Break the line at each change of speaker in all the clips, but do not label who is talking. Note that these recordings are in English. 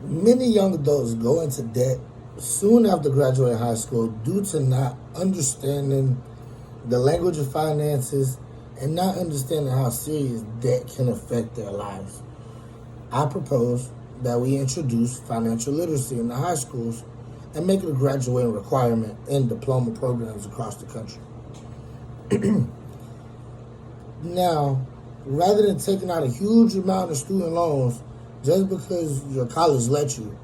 Many young adults go into debt soon after graduating high school due to not understanding the language of finances and not understanding how serious debt can affect their lives. I propose that we introduce financial literacy in the high schools and make it a graduating requirement in diploma programs across the country. Now, rather than taking out a huge amount of student loans just because your college let you,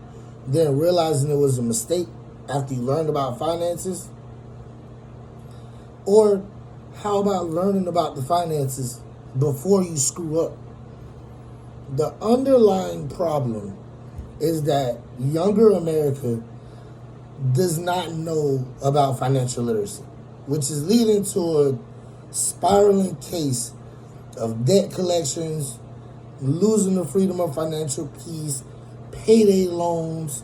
then realizing it was a mistake after you learned about finances, or how about learning about the finances before you screw up? The underlying problem is that younger America does not know about financial literacy, which is leading to a spiraling case of debt collections, losing the freedom of financial peace, payday loans,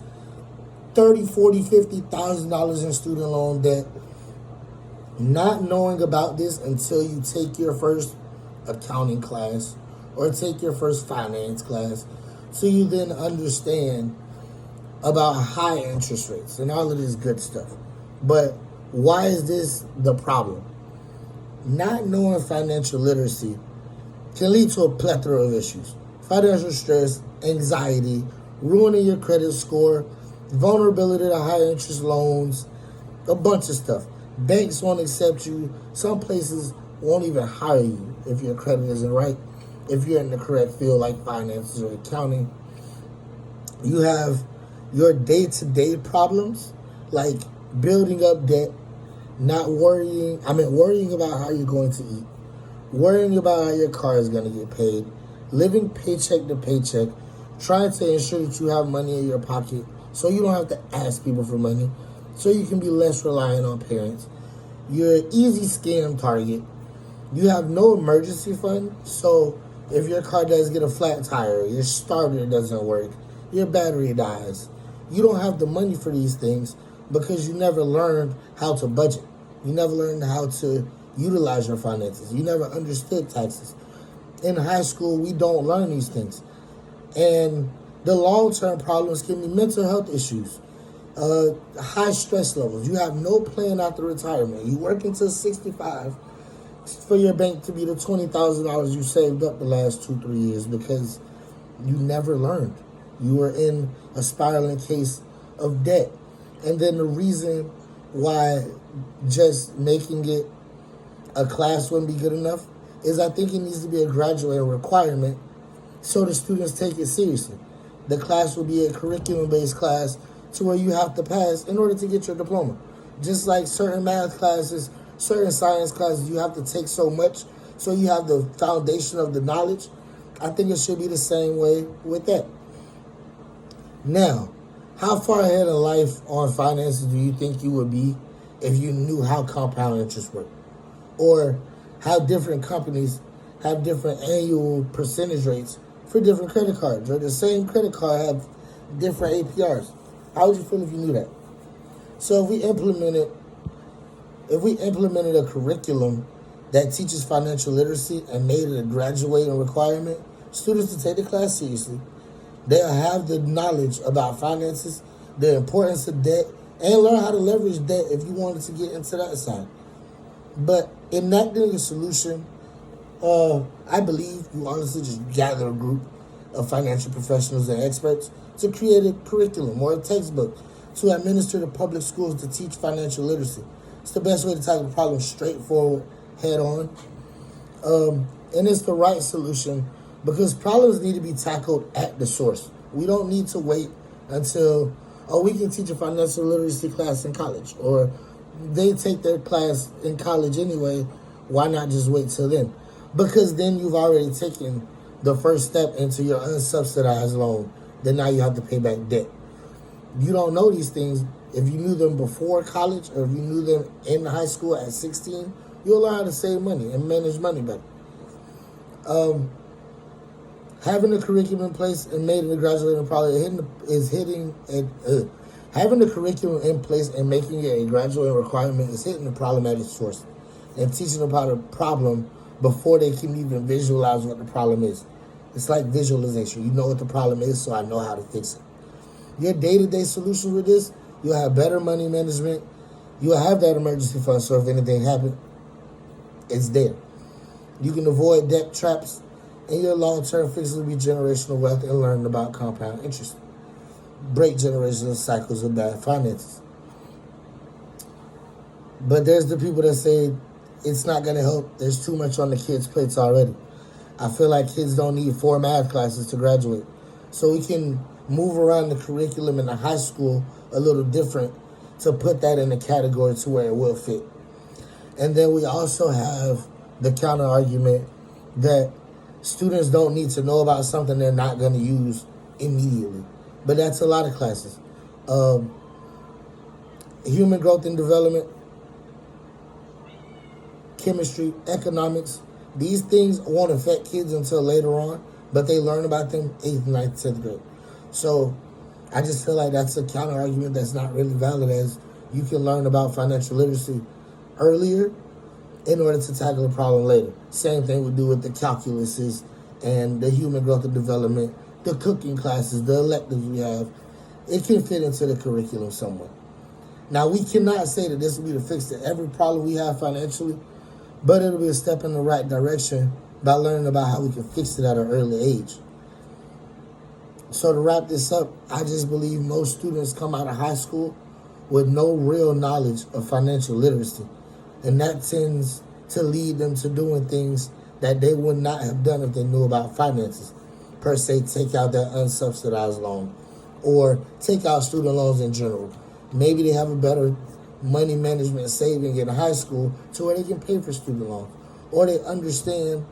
$30,000, $40,000, $50,000 in student loan debt. Not knowing about this until you take your first accounting class or take your first finance class, so you then understand about high interest rates and all of this good stuff. But why is this the problem? Not knowing financial literacy can lead to a plethora of issues. Financial stress, anxiety, ruining your credit score, vulnerability to high interest loans, a bunch of stuff. Banks won't accept you. Some places won't even hire you if your credit isn't right. If you're in the correct field like finances or accounting. You have your day-to-day problems like building up debt, worrying about how you're going to eat, worrying about how your car is going to get paid, living paycheck to paycheck, trying to ensure that you have money in your pocket so you don't have to ask people for money, so you can be less reliant on parents. You're an easy scam target. You have no emergency fund, so if your car does get a flat tire, your starter doesn't work, your battery dies, you don't have the money for these things because you never learned how to budget. You never learned how to utilize your finances. You never understood taxes. In high school, we don't learn these things. And the long-term problems can be mental health issues, high stress levels. You have no plan after retirement. You work until 65 for your bank to be the $20,000 you saved up the last 2-3 years because you never learned. You were in a spiraling case of debt. And then the reason why just making it a class wouldn't be good enough is I think it needs to be a graduate requirement so the students take it seriously. The class will be a curriculum-based class to where you have to pass in order to get your diploma. Just like certain math classes, certain science classes, you have to take so much so you have the foundation of the knowledge. I think it should be the same way with that. Now, how far ahead in life on finances do you think you would be if you knew how compound interest worked? Or how different companies have different annual percentage rates for different credit cards, or the same credit card have different APRs? How would you feel if you knew that? So if we implemented a curriculum that teaches financial literacy and made it a graduating requirement, students to take the class seriously, they'll have the knowledge about finances, the importance of debt, and learn how to leverage debt if you wanted to get into that side. But enacting a solution, I believe you honestly just gather a group of financial professionals and experts to create a curriculum or a textbook to administer to public schools to teach financial literacy. It's the best way to tackle the problem straightforward, head on. And it's the right solution because problems need to be tackled at the source. We don't need to wait until, we can teach a financial literacy class in college, or they take their class in college anyway. Why not just wait till then? Because then you've already taken the first step into your unsubsidized loan. Then now you have to pay back debt. You don't know these things. If you knew them before college, or if you knew them in high school at 16, you'll learn how to save money and manage money better. Having a curriculum in place and made it a graduating problem having the curriculum in place and making it a graduating requirement is hitting the problem at its source and teaching about a problem before they can even visualize what the problem is. It's like visualization. You know what the problem is, so I know how to fix it. your day-to-day solution with this, you'll have better money management. You'll have that emergency fund, so if anything happens, it's there. You can avoid debt traps, and your long-term fix will be generational wealth and learning about compound interest. Break generational cycles of bad finances. But there's the people that say it's not going to help. There's too much on the kids' plates already. I feel like kids don't need 4 math classes to graduate. So we can move around the curriculum in the high school a little different to put that in a category to where it will fit. And then we also have the counter argument that students don't need to know about something they're not going to use immediately. But that's a lot of classes. Human growth and development, chemistry, economics. These things won't affect kids until later on, but they learn about them 8th, 9th, 10th grade. So I just feel like that's a counter argument that's not really valid, as you can learn about financial literacy earlier in order to tackle a problem later. Same thing we do with the calculuses and the human growth and development, the cooking classes, the electives we have. It can fit into the curriculum somewhere. Now, we cannot say that this will be the fix to every problem we have financially, but it'll be a step in the right direction by learning about how we can fix it at an early age. So to wrap this up, I just believe most students come out of high school with no real knowledge of financial literacy. And that tends to lead them to doing things that they would not have done if they knew about finances. Per se, take out that unsubsidized loan or take out student loans in general. Maybe they have a better money management saving in high school to where they can pay for student loans. Or they understand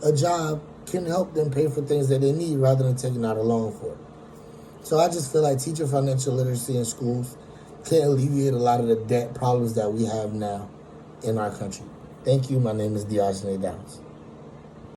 a job can help them pay for things that they need rather than taking out a loan for it. So I just feel like teaching financial literacy in schools can alleviate a lot of the debt problems that we have now in our country. Thank you. My name is Diogenes Downs.